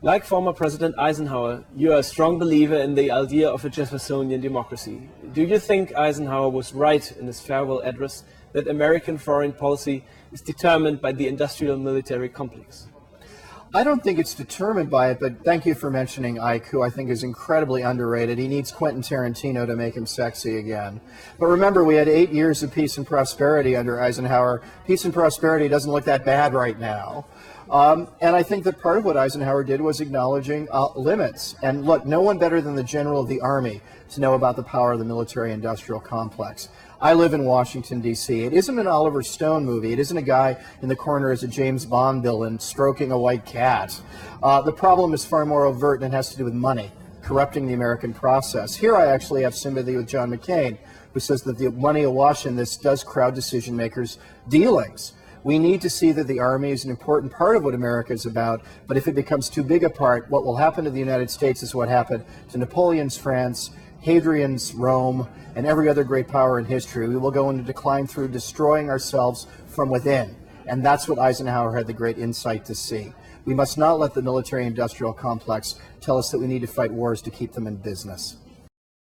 Like former President Eisenhower, you are a strong believer in the idea of a Jeffersonian democracy. Do you think Eisenhower was right in his farewell address that American foreign policy is determined by the industrial military complex? I don't think it's determined by it, but thank you for mentioning Ike, who I think is incredibly underrated. He needs Quentin Tarantino to make him sexy again. But remember, we had 8 years of peace and prosperity under Eisenhower. Peace and prosperity doesn't look that bad right now. And I think that part of what Eisenhower did was acknowledging limits. And look, no one better than the general of the Army to know about the power of the military-industrial complex. I live in Washington, D.C. It isn't an Oliver Stone movie. It isn't a guy in the corner as a James Bond villain stroking a white cat. The problem is far more overt, and it has to do with money, corrupting the American process. Here I actually have sympathy with John McCain, who says that the money awash in this does crowd decision makers' dealings. We need to see that the Army is an important part of what America is about, but if it becomes too big a part, what will happen to the United States is what happened to Napoleon's France, Hadrian's Rome, and every other great power in history. We will go into decline through destroying ourselves from within. And that's what Eisenhower had the great insight to see. We must not let the military-industrial complex tell us that we need to fight wars to keep them in business.